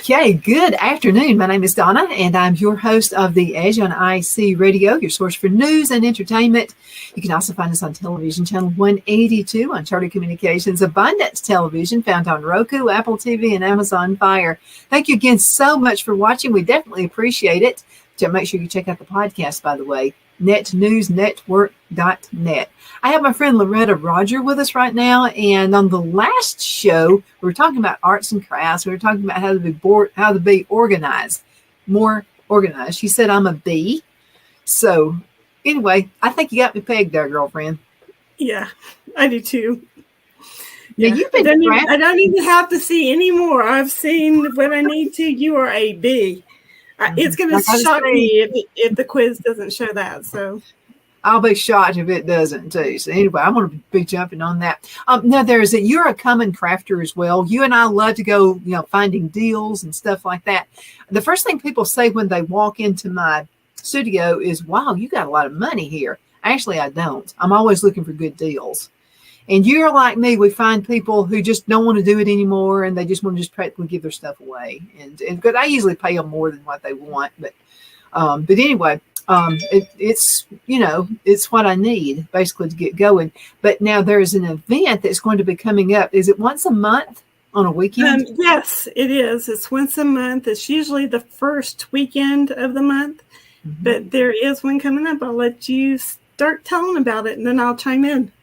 Okay, good afternoon. My name is Donna, and I'm your host of the Edge on IC Radio, your source for news and entertainment. You can also find us on television channel 182 on Charter Communications, Abundance Television, found on Roku, Apple TV, and Amazon Fire. Thank you again so much for watching. We definitely appreciate it. Make sure you check out the podcast, by the way, netnewsnetwork.net. I have my friend Loretta Rodger with us right now, and on the last show, we were talking about arts and crafts. We were talking about how to be organized, more organized. She said I'm a bee. So anyway, I think you got me pegged there, girlfriend. Yeah, I do too. Yeah, you've been. I don't even have to see any more. I've seen what I need to. You are a bee. It's going to shock me if the quiz doesn't show that. So I'll be shocked if it doesn't too. So anyway, I'm going to be jumping on that. Now you're a common crafter as well. You and I love to go, finding deals and stuff like that. The first thing people say when they walk into my studio is, "Wow, you got a lot of money here." Actually, I don't. I'm always looking for good deals. And you're like me, we find people who just don't want to do it anymore, and they just want to just practically give their stuff away. And because I usually pay them more than what they want, but anyway, it's what I need basically to get going. But now there's an event that's going to be coming up. Is it once a month on a weekend? Yes, it is. It's once a month. It's usually the first weekend of the month, but there is one coming up. I'll let you start telling about it, and then I'll chime in.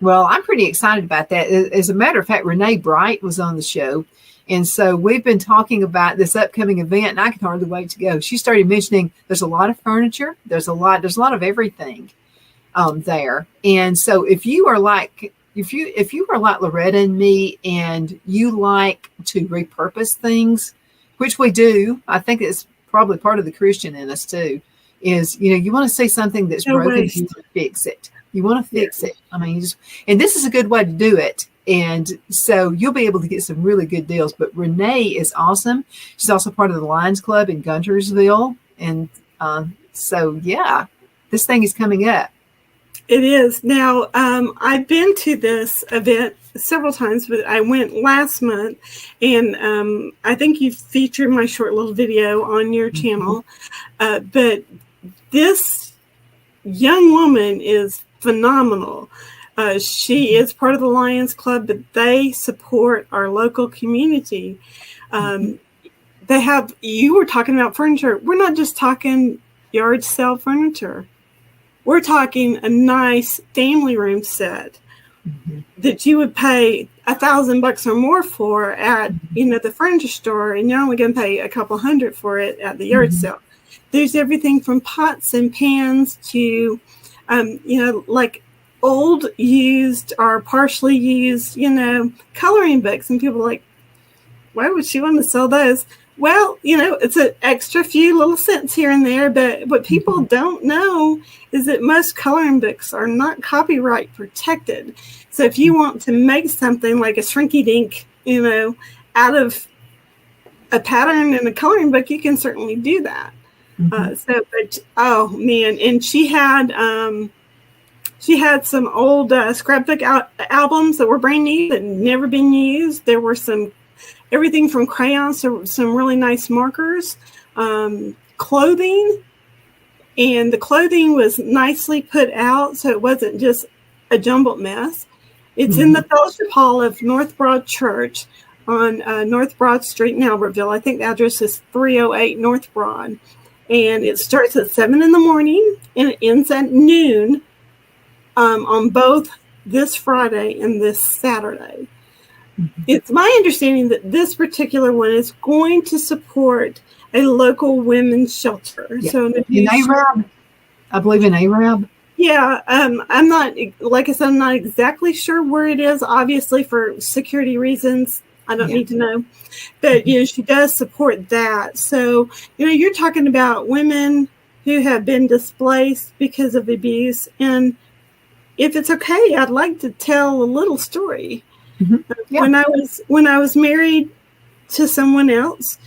Well, I'm pretty excited about that. As a matter of fact, Renee Bright was on the show. And so we've been talking about this upcoming event, and I can hardly wait to go. She started mentioning there's a lot of furniture. There's a lot of everything there. And so if you are like Loretta and me, and you like to repurpose things, which we do, I think it's probably part of the Christian in us too, is, you want to see something that's broken, you want to fix it. You want to fix it. I mean, and this is a good way to do it. And so you'll be able to get some really good deals. But Renee is awesome. She's also part of the Lions Club in Guntersville. And so, yeah, this thing is coming up. It is. Now, I've been to this event several times, but I went last month. And I think you featured my short little video on your channel. But this young woman is phenomenal. She is part of the Lions Club, but they support our local community. You were talking about furniture. We're not just talking yard sale furniture. We're talking a nice family room set that you would pay $1,000 or more for at, the furniture store, and you're only going to pay a couple $100 for it at the yard sale. There's everything from pots and pans to like old used or partially used, coloring books. And people are like, why would she want to sell those? Well, it's an extra few little cents here and there. But what people don't know is that most coloring books are not copyright protected. So if you want to make something like a shrinky dink, out of a pattern in a coloring book, you can certainly do that. Oh man. And she had some old scrapbook albums that were brand new that had never been used. There were everything from crayons to some really nice markers, clothing, and the clothing was nicely put out, so it wasn't just a jumbled mess. It's in the Fellowship Hall of North Broad Church on North Broad Street in Albertville. I think the address is 308 North Broad. And it starts at 7 in the morning and it ends at noon on both this Friday and this Saturday. It's my understanding that this particular one is going to support a local women's shelter. Yeah. So in Arab, I believe in Arab. Yeah, I'm not, like I said, I'm not exactly sure where it is, obviously for security reasons. I don't need to know. But, she does support that. So, you're talking about women who have been displaced because of abuse. And if it's okay, I'd like to tell a little story. Yeah. When I was married to someone else,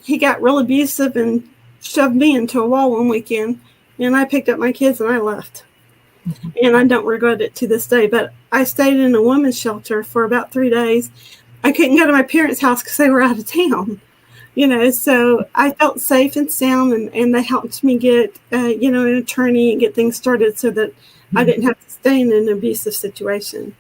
he got real abusive and shoved me into a wall one weekend. And I picked up my kids and I left. And I don't regret it to this day. But I stayed in a women's shelter for about 3 days. I couldn't go to my parents' house because they were out of town. So I felt safe and sound, and they helped me get, an attorney and get things started so that I didn't have to stay in an abusive situation.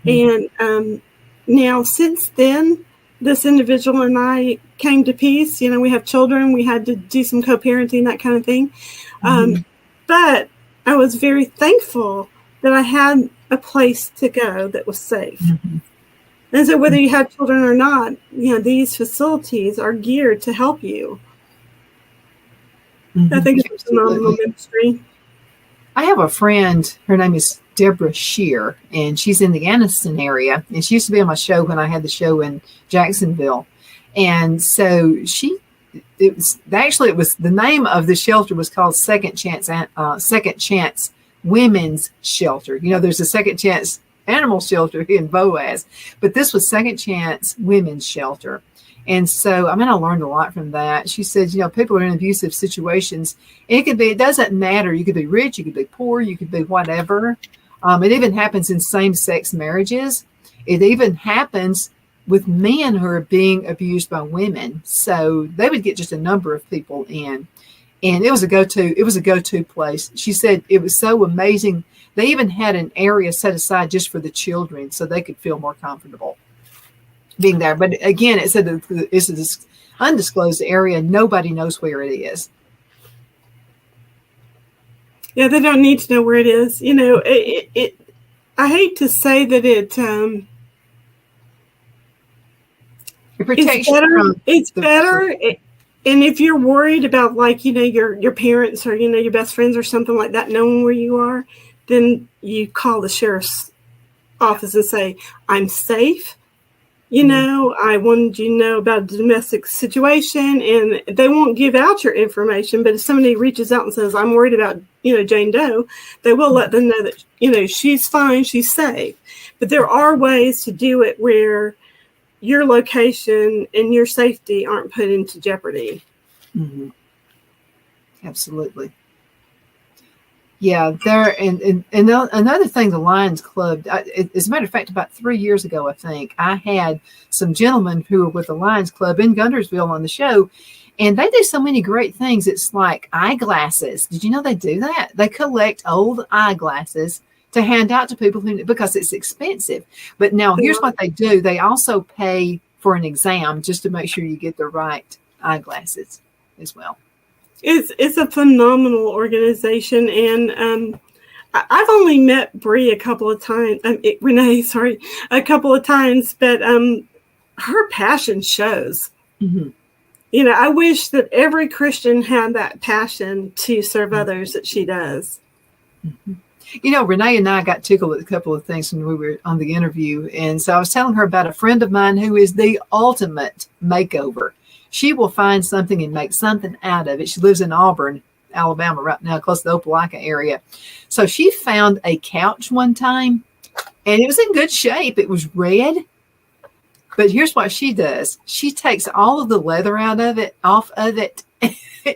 And now since then, this individual and I came to peace. We have children. We had to do some co-parenting, that kind of thing. But I was very thankful that I had a place to go that was safe. And so whether you have children or not, these facilities are geared to help you. I think it's a phenomenal ministry. I have a friend, her name is Deborah Shear, and she's in the Anniston area. And she used to be on my show when I had the show in Jacksonville. And so it was the name of the shelter was called Second Chance Women's Shelter. There's a Second Chance Animal Shelter in Boaz, but this was Second Chance Women's Shelter. And so, I learned a lot from that. She said, people are in abusive situations. It doesn't matter. You could be rich, you could be poor, you could be whatever. It even happens in same-sex marriages. It even happens with men who are being abused by women. So they would get just a number of people in. And it was a go-to place. She said it was so amazing. They even had an area set aside just for the children so they could feel more comfortable being there. But again, it said that it's this undisclosed area. Nobody knows where it is. Yeah, they don't need to know where it is. I hate to say that it protects it's better. And if you're worried about your parents or, your best friends or something like that, knowing where you are, then you call the sheriff's office and say, I'm safe. I wanted you to know about the domestic situation, and they won't give out your information. But if somebody reaches out and says, I'm worried about, Jane Doe, they will let them know that, she's fine, she's safe. But there are ways to do it where your location and your safety aren't put into jeopardy. Absolutely. Yeah, and another thing, the Lions Club, as a matter of fact, about 3 years ago, I think, I had some gentlemen who were with the Lions Club in Guntersville on the show, and they do so many great things. It's like eyeglasses. Did you know they do that? They collect old eyeglasses to hand out to people because it's expensive. But now here's what they do. They also pay for an exam just to make sure you get the right eyeglasses as well. It's a phenomenal organization, and I've only met Renee, a couple of times, but her passion shows. I wish that every Christian had that passion to serve others that she does. Renee and I got tickled at a couple of things when we were on the interview, and so I was telling her about a friend of mine who is the ultimate makeover. She will find something and make something out of it. She lives in Auburn, Alabama right now, close to the Opelika area. So she found a couch one time, and it was in good shape. It was red. But here's what she does. She takes all of the leather off of it,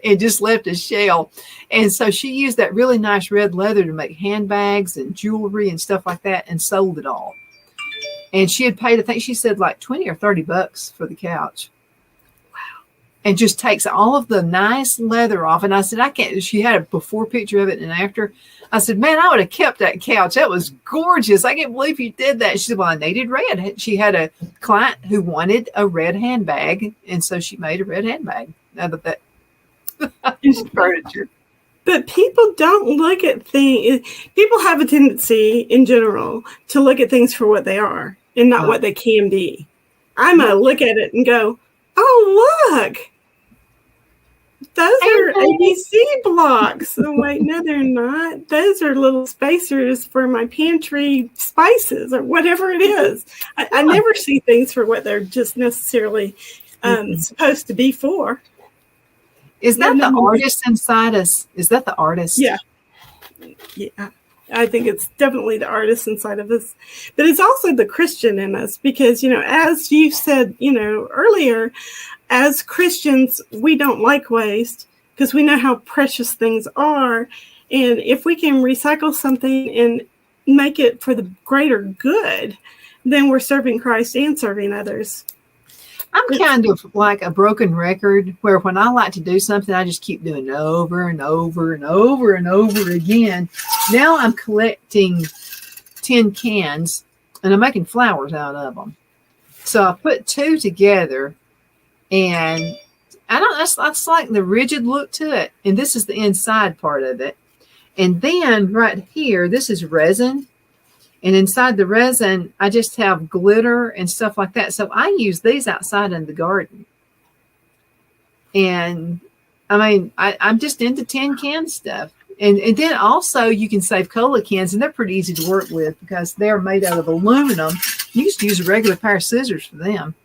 and just left a shell. And so she used that really nice red leather to make handbags and jewelry and stuff like that, and sold it all. And she had paid, I think she said like $20 or $30 for the couch. And just takes all of the nice leather off. And I said, I can't. She had a before picture of it and after. I said, man, I would have kept that couch. That was gorgeous. I can't believe you did that. She said, well, I needed red. She had a client who wanted a red handbag. And so she made a red handbag out of that furniture. But people don't look at things. People have a tendency in general to look at things for what they are and not what they can be. I'm going to look at it and go, oh, look. Those are ABC blocks. Oh, wait, no, they're not. Those are little spacers for my pantry spices or whatever it is. I never see things for what they're just necessarily supposed to be for. Is that the artist inside us? Is that the artist? Yeah. Yeah. I think it's definitely the artist inside of us. But it's also the Christian in us because, as you said, earlier, as Christians, we don't like waste because we know how precious things are. And if we can recycle something and make it for the greater good, then we're serving Christ and serving others. I'm kind of like a broken record where when I like to do something, I just keep doing it over and over and over and over again. Now I'm collecting tin cans and I'm making flowers out of them. So I put two together and that's like the rigid look to it. And this is the inside part of it. And then right here, this is resin. And inside the resin, I just have glitter and stuff like that. So I use these outside in the garden. And I mean, I'm just into tin can stuff. And then also you can save cola cans, and they're pretty easy to work with because they're made out of aluminum. You just use a regular pair of scissors for them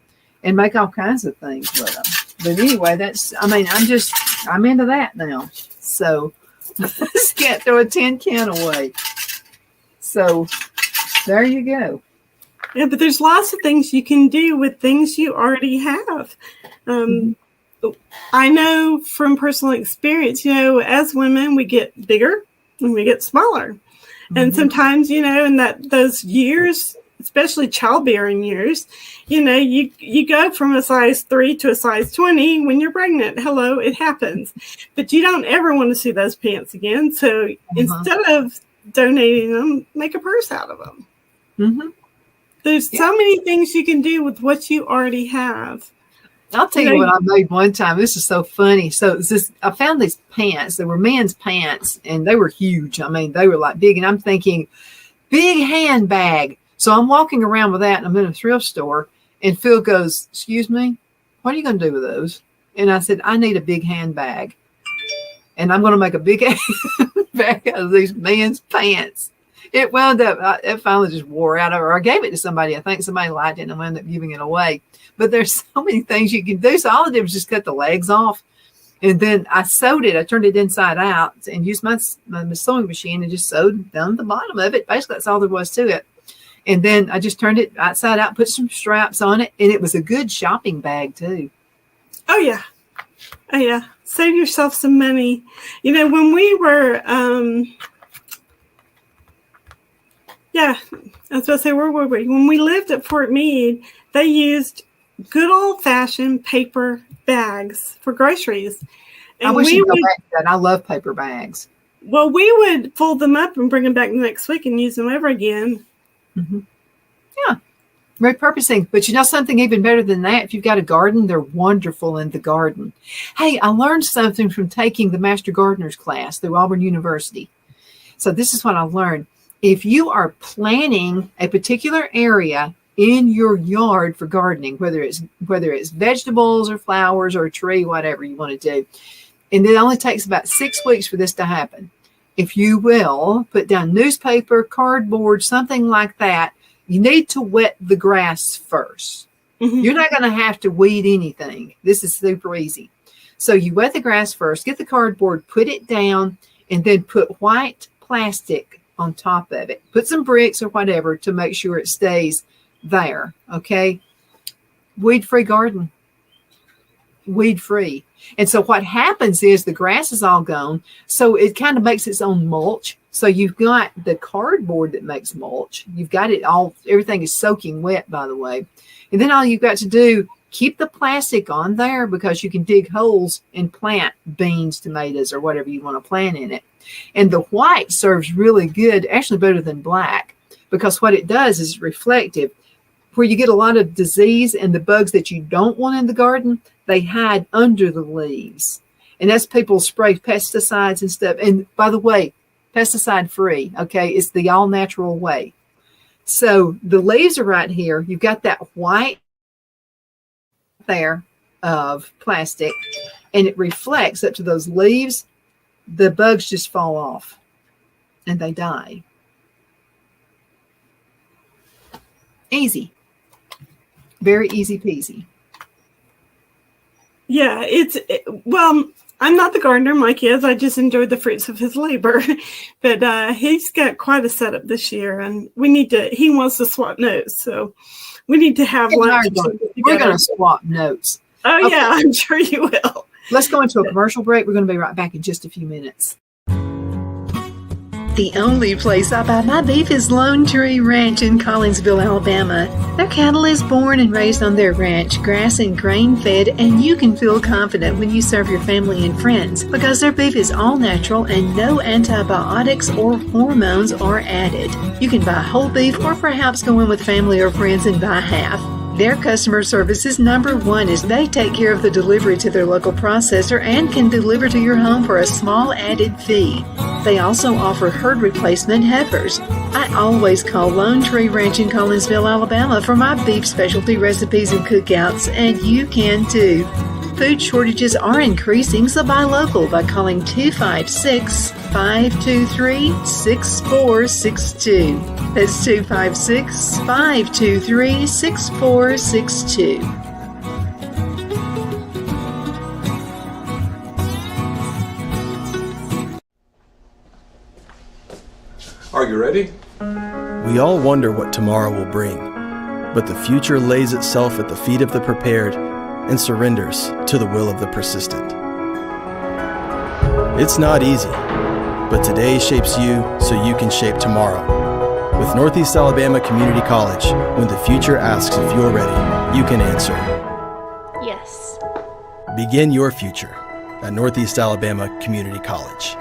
and make all kinds of things with them. But anyway, I'm into that now. So just can't throw a tin can away. So there you go. Yeah, but there's lots of things you can do with things you already have. I know from personal experience, as women, we get bigger and we get smaller. Mm-hmm. And sometimes, in those years, especially childbearing years, you go from a size 3 to a size 20 when you're pregnant. Hello, it happens. But you don't ever want to see those pants again. So instead of donating them, make a purse out of them. Mm-hmm. There's so many things you can do with what you already have. I'll tell you what I made one time. This is so funny. So I found these pants. They were men's pants, and they were huge. I mean, they were like big. And I'm thinking, big handbag. So I'm walking around with that, and I'm in a thrift store. And Phil goes, "Excuse me, what are you going to do with those?" And I said, "I need a big handbag, and I'm going to make a big handbag out of these men's pants." It wound up, it finally just wore out, or I gave it to somebody. I think somebody liked it and I wound up giving it away. But there's so many things you can do. So all I did was just cut the legs off. And then I sewed it. I turned it inside out and used my sewing machine and just sewed down the bottom of it. Basically, that's all there was to it. And then I just turned it outside out, put some straps on it. And it was a good shopping bag, too. Oh, yeah. Oh, yeah. Save yourself some money. When we were... Yeah, I was about to say, where were we? When we lived at Fort Meade, they used good old-fashioned paper bags for groceries. And I wish you'd go back to that. I love paper bags. Well, we would fold them up and bring them back next week and use them over again. Mm-hmm. Yeah, repurposing. But something even better than that? If you've got a garden, they're wonderful in the garden. Hey, I learned something from taking the Master Gardener's class through Auburn University. So this is what I learned. If you are planting a particular area in your yard for gardening, whether it's vegetables or flowers or a tree, whatever you want to do, and it only takes about 6 weeks for this to happen. If you will put down newspaper, cardboard, something like that, you need to wet the grass first. Mm-hmm. You're not going to have to weed anything. This is super easy. So you wet the grass first, get the cardboard, put it down, and then put white plastic on top of it. Put some bricks or whatever to make sure it stays there. Okay. Weed-free garden. Weed-free. And so what happens is the grass is all gone. So it kind of makes its own mulch. So you've got the cardboard that makes mulch. You've got it all. Everything is soaking wet, by the way. And then all you've got to do, keep the plastic on there because you can dig holes and plant beans, tomatoes, or whatever you want to plant in it. And the white serves really good, actually better than black, because what it does is reflective. Where you get a lot of disease and the bugs that you don't want in the garden, they hide under the leaves. And that's people spray pesticides and stuff. And by the way, pesticide free, okay? It's the all natural way. So the leaves are right here. You've got that white there of plastic, and it reflects up to those leaves. The bugs just fall off and they die. Easy. Very easy peasy. Yeah, well, I'm not the gardener Mike is. I just enjoyed the fruits of his labor. But he's got quite a setup this year, and he wants to swap notes. So we need to have lunch. We're going to swap notes. Oh, okay. Yeah, I'm sure you will. Let's go into a commercial break. We're going to be right back in just a few minutes. The only place I buy my beef is Lone Tree Ranch in Collinsville, Alabama. Their cattle is born and raised on their ranch, grass and grain-fed, and you can feel confident when you serve your family and friends because their beef is all natural and no antibiotics or hormones are added. You can buy whole beef or perhaps go in with family or friends and buy half. Their customer service is number one as they take care of the delivery to their local processor and can deliver to your home for a small added fee. They also offer herd replacement heifers. I always call Lone Tree Ranch in Collinsville, Alabama for my beef specialty recipes and cookouts, and you can too. Food shortages are increasing, so buy local by calling 256-523-6462. That's 256-523-6462. Are you ready? We all wonder what tomorrow will bring, but the future lays itself at the feet of the prepared and surrenders to the will of the persistent. It's not easy, but today shapes you so you can shape tomorrow. With Northeast Alabama Community College, when the future asks if you're ready, you can answer yes. Begin your future at Northeast Alabama Community College.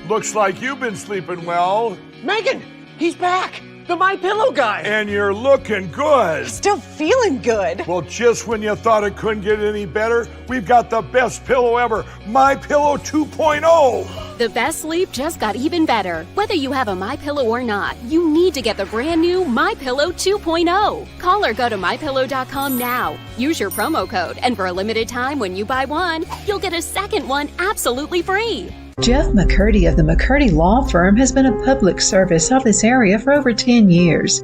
Looks like you've been sleeping well. Megan, he's back. The My Pillow guy. And you're looking good. Still feeling good. Well, just when you thought it couldn't get any better, we've got the best pillow ever, My Pillow 2.0. The best sleep just got even better. Whether you have a My Pillow or not, you need to get the brand new My Pillow 2.0. Call or go to mypillow.com now. Use your promo code, and for a limited time when you buy one, you'll get a second one absolutely free. Jeff McCurdy of the McCurdy Law Firm has been a public service of this area for over 10 years.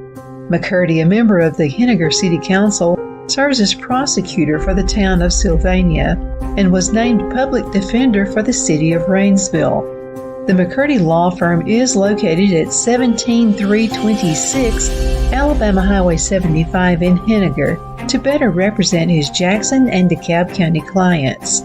McCurdy, a member of the Henniger City Council, serves as prosecutor for the town of Sylvania and was named public defender for the city of Rainsville. The McCurdy Law Firm is located at 17326 Alabama Highway 75 in Henniger to better represent his Jackson and DeKalb County clients.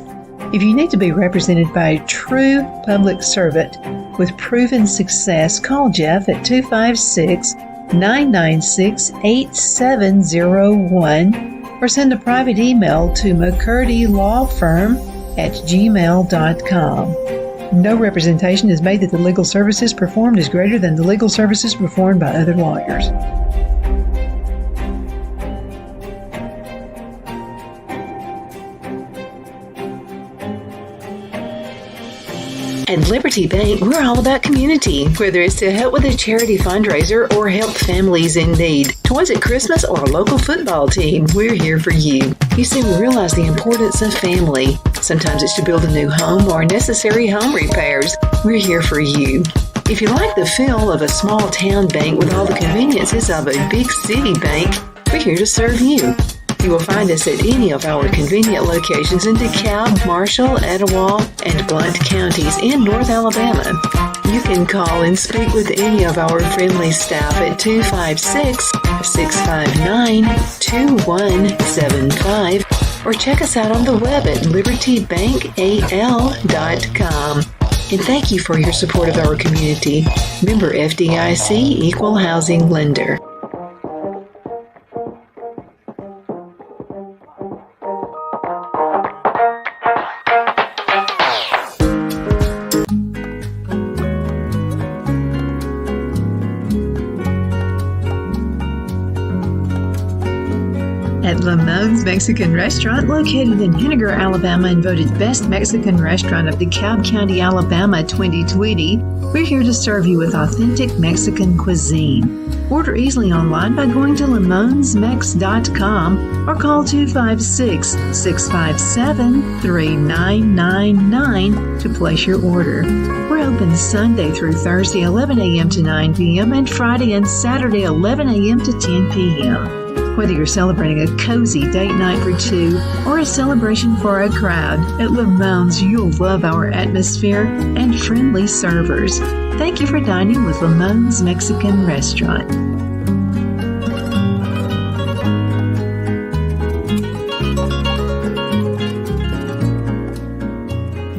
If you need to be represented by a true public servant with proven success, call Jeff at 256-996-8701 or send a private email to mccurdylawfirm@gmail.com. No representation is made that the legal services performed is greater than the legal services performed by other lawyers. At Liberty Bank, we're all about community, whether it's to help with a charity fundraiser or help families in need. Toys at Christmas or a local football team, we're here for you. You see, we realize the importance of family. Sometimes it's to build a new home or necessary home repairs. We're here for you. If you like the feel of a small town bank with all the conveniences of a big city bank, we're here to serve you. You will find us at any of our convenient locations in DeKalb, Marshall, Etowah, and Blount counties in North Alabama. You can call and speak with any of our friendly staff at 256-659-2175 or check us out on the web at libertybankal.com. And thank you for your support of our community. Member FDIC Equal Housing Lender. At Lamone's Mexican Restaurant, located in Henniger, Alabama, and voted Best Mexican Restaurant of DeKalb County, Alabama 2020, we're here to serve you with authentic Mexican cuisine. Order easily online by going to lamonsmex.com or call 256-657-3999 to place your order. We're open Sunday through Thursday 11 a.m. to 9 p.m. and Friday and Saturday 11 a.m. to 10 p.m. Whether you're celebrating a cozy date night for two or a celebration for a crowd, at Lamone's you'll love our atmosphere and friendly servers. Thank you for dining with Lamone's Mexican Restaurant.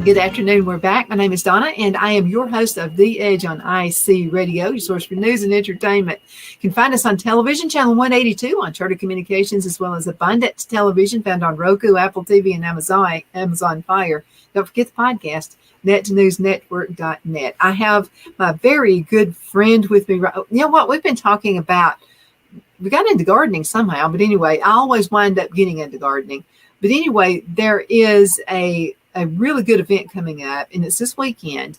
Good afternoon. We're back. My name is Donna, and I am your host of The Edge on IC Radio, your source for news and entertainment. You can find us on television, channel 182 on Charter Communications, as well as Abundance Television, found on Roku, Apple TV, and Amazon Fire. Don't forget the podcast, netnewsnetwork.net. I have my very good friend with me. You know what? We've been talking about, we got into gardening somehow, but anyway, I always wind up getting into gardening. But anyway, there is a really good event coming up, and it's this weekend.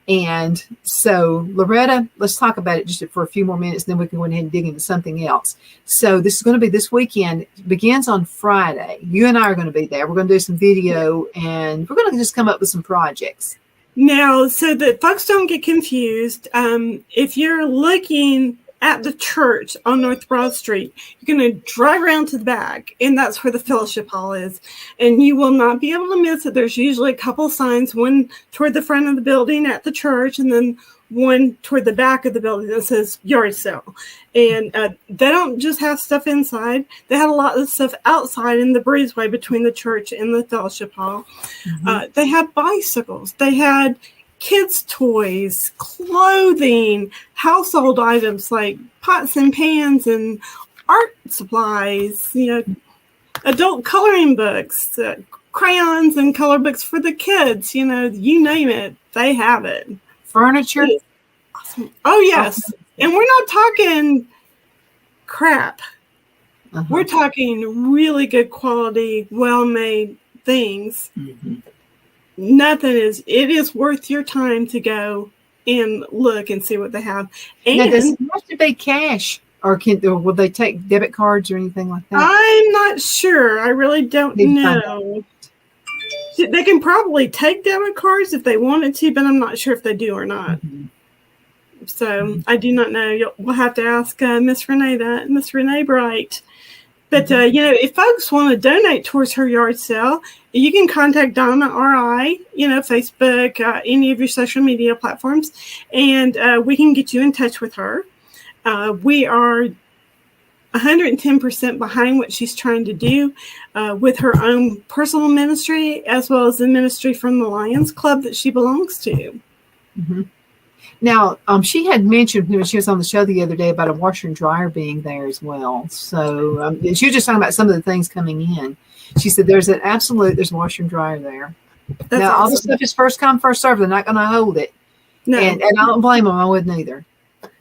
And so, Loretta, let's talk about it just for a few more minutes, and then we can go ahead and dig into something else. So this is going to be this weekend. It begins on Friday. You and I are going to be there. We're going to do some video, and we're going to just come up with some projects. Now, so that folks don't get confused, if you're looking at the church on North Broad Street, you're going to drive around to the back, and that's where the fellowship hall is. And you will not be able to miss it. There's usually a couple signs, one toward the front of the building at the church, and then one toward the back of the building that says yard sale. And they don't just have stuff inside. They had a lot of stuff outside in the breezeway between the church and the fellowship hall. Mm-hmm. They had bicycles. They had kids' toys, clothing, household items like pots and pans and art supplies, adult coloring books, crayons and color books for the kids, you name it, they have it. Furniture? Awesome. Oh, yes. Awesome. And we're not talking crap. Uh-huh. We're talking really good quality, well-made things. Mm-hmm. It is worth your time to go and look and see what they have. And now, does it have to be cash, or will they take debit cards or anything like that? I'm not sure. I really don't know. They can probably take debit cards if they wanted to, but I'm not sure if they do or not. Mm-hmm. So I do not know. We'll have to ask Miss Renee Bright. But, if folks want to donate towards her yard sale, you can contact Donna or I, Facebook, any of your social media platforms, and we can get you in touch with her. We are 110% behind what she's trying to do with her own personal ministry, as well as the ministry from the Lions Club that she belongs to. Mm-hmm. Now, she had mentioned when she was on the show the other day about a washer and dryer being there as well. So she was just talking about some of the things coming in. She said there's a washer and dryer there. That's now, awesome. All the stuff is first come, first serve. They're not going to hold it. No. And I don't blame them. I wouldn't either.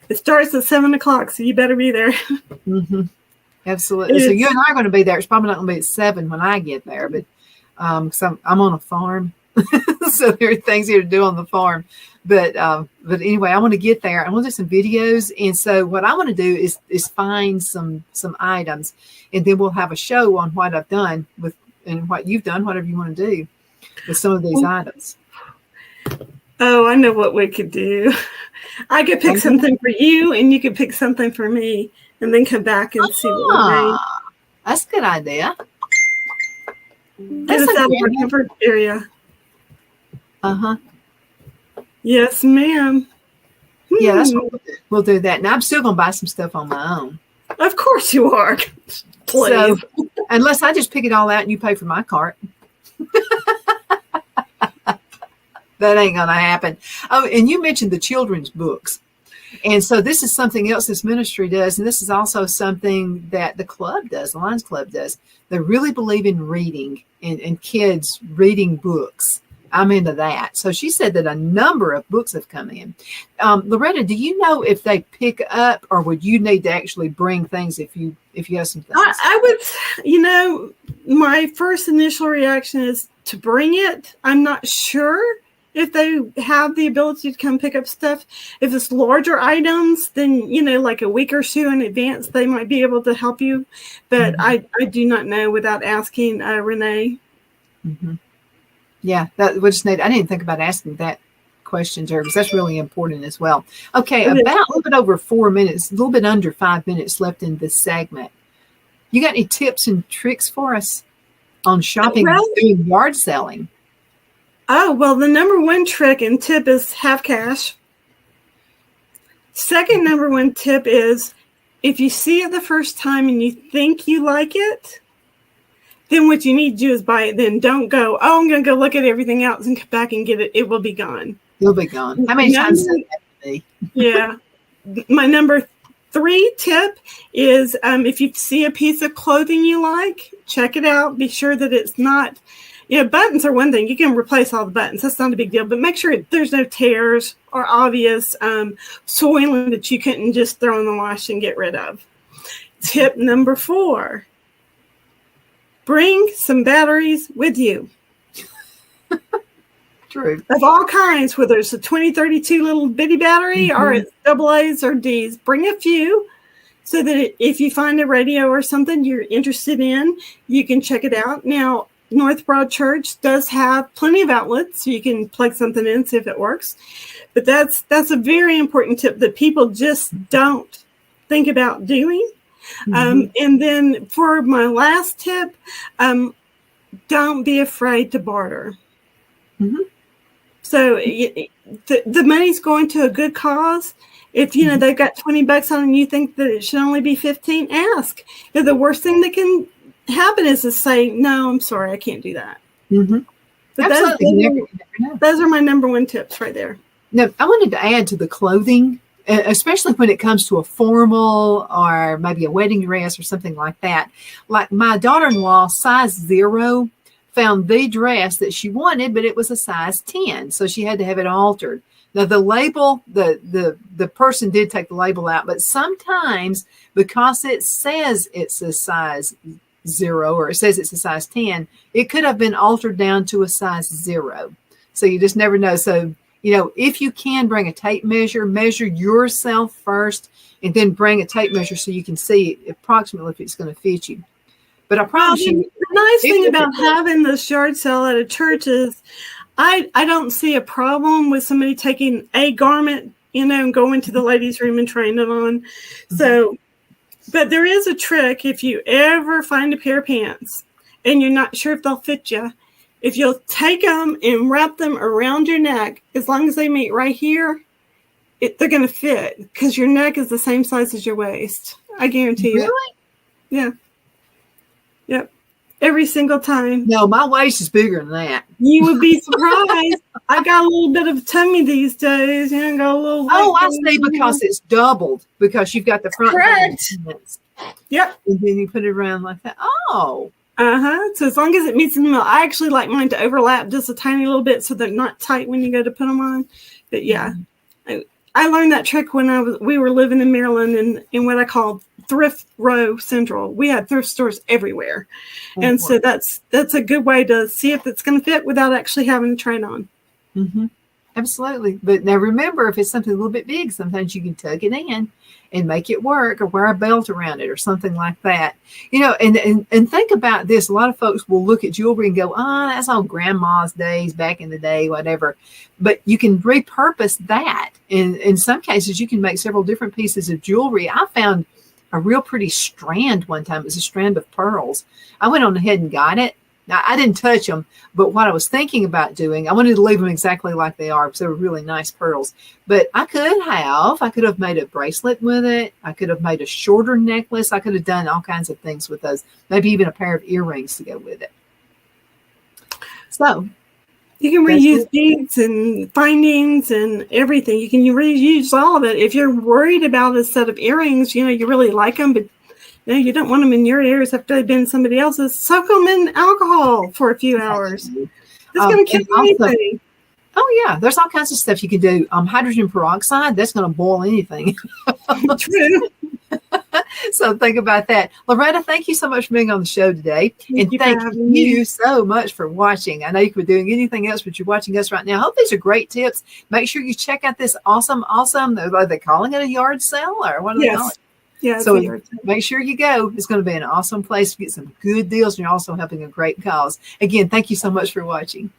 It starts at 7:00, so you better be there. Mm-hmm. Absolutely. So you and I are going to be there. It's probably not going to be at 7 when I get there, but because I'm on a farm. So there are things here to do on the farm. But anyway, I want to get there. I want to do some videos. And so what I want to do is find some items, and then we'll have a show on what I've done and what you've done, whatever you want to do with some of these items. Oh, I know what we could do. I could pick something for you, and you could pick something for me, and then come back and see what we made. That's a good idea. Get us out of our comfort area. Uh-huh. Yes, ma'am. Yeah, that's what we'll do that. Now, I'm still going to buy some stuff on my own. Of course you are. Please. So, unless I just pick it all out and you pay for my cart. That ain't going to happen. Oh, and you mentioned the children's books. And so this is something else this ministry does, and this is also something that the club does, the Lions Club does. They really believe in reading and kids reading books. I'm into that. So she said that a number of books have come in. Loretta, do you know if they pick up, or would you need to actually bring things if you have some things? I would, my first initial reaction is to bring it. I'm not sure if they have the ability to come pick up stuff. If it's larger items, then, like a week or two in advance, they might be able to help you. But I do not know without asking Renee. Mm-hmm. Yeah, I didn't think about asking that question to her, because that's really important as well. Okay, about a little bit over 4 minutes, a little bit under 5 minutes left in this segment. You got any tips and tricks for us on shopping and doing yard selling? Oh, well, the number one trick and tip is have cash. Second number one tip is if you see it the first time and you think you like it, then what you need to do is buy it. Then don't go, oh, I'm going to go look at everything else and come back and get it. It will be gone. It'll be gone. How many times does that have to be? Yeah. My number 3 tip is if you see a piece of clothing you like, check it out. Be sure that it's not, buttons are one thing. You can replace all the buttons. That's not a big deal. But make sure there's no tears or obvious soiling that you couldn't just throw in the wash and get rid of. Tip number 4, bring some batteries with you. True. Of all kinds, whether it's a 2032 little bitty battery or it's AA's or D's, bring a few so that if you find a radio or something you're interested in, you can check it out. Now, North Broad Church does have plenty of outlets, so you can plug something in, see if it works. But that's a very important tip that people just don't think about doing. And then for my last tip, don't be afraid to barter. So the money's going to a good cause. If they've got $20 on and you think that it should only be 15, ask. The worst thing that can happen is to say, no, I'm sorry, I can't do that. But Absolutely. those are my number 1 tips right there. Now, I wanted to add to the clothing, especially when it comes to a formal or maybe a wedding dress or something like that. Like my daughter-in-law, size 0, found the dress that she wanted, but it was a size 10, so she had to have it altered. Now the label, the person did take the label out, but sometimes because it says it's a size 0 or it says it's a size 10, it could have been altered down to a size 0. So you just never know. So, if you can bring a tape measure, measure yourself first, and then bring a tape measure so you can see approximately if it's going to fit you. But I promise you, the nice thing about having this yard sale at a church is I don't see a problem with somebody taking a garment, and going to the ladies' room and trying it on. So, but there is a trick. If you ever find a pair of pants and you're not sure if they'll fit you, if you'll take them and wrap them around your neck, as long as they meet right here, they're going to fit because your neck is the same size as your waist. I guarantee you. Really? Yeah. Yep. Every single time. No, my waist is bigger than that. You would be surprised. I got a little bit of tummy these days. Got a little. Oh, I see, because it's doubled because you've got the front. Correct. Yep. And then you put it around like that. Oh. So as long as it meets in the middle, I actually like mine to overlap just a tiny little bit so they're not tight when you go to put them on. But yeah, I learned that trick when we were living in Maryland in what I call Thrift Row Central. We had thrift stores everywhere. And so that's a good way to see if it's going to fit without actually having to try it on. Absolutely. But now remember, if it's something a little bit big, sometimes you can tuck it in and make it work, or wear a belt around it or something like that. And think about this. A lot of folks will look at jewelry and go, that's all grandma's days, back in the day, whatever. But you can repurpose that. In some cases, you can make several different pieces of jewelry. I found a real pretty strand one time. It was a strand of pearls. I went on ahead and got it. Now, I didn't touch them, but what I was thinking about doing, I wanted to leave them exactly like they are because they were really nice pearls. But I could have made a bracelet with it. I could have made a shorter necklace. I could have done all kinds of things with those, maybe even a pair of earrings to go with it. So you can reuse beads and findings and everything. You can reuse all of it. If you're worried about a set of earrings, you really like them, but you don't want them in your ears after they've been in somebody else's. Soak them in alcohol for a few hours. It's going to kill anything. Oh, yeah. There's all kinds of stuff you can do. Hydrogen peroxide, that's going to boil anything. True. So think about that. Loretta, thank you so much for being on the show today. Thank you so much for watching. I know you could be doing anything else, but you're watching us right now. I hope these are great tips. Make sure you check out this awesome, are they calling it a yard sale or what are they calling it? Yeah, so make sure you go. It's going to be an awesome place to get some good deals, and you're also helping a great cause. Again, thank you so much for watching.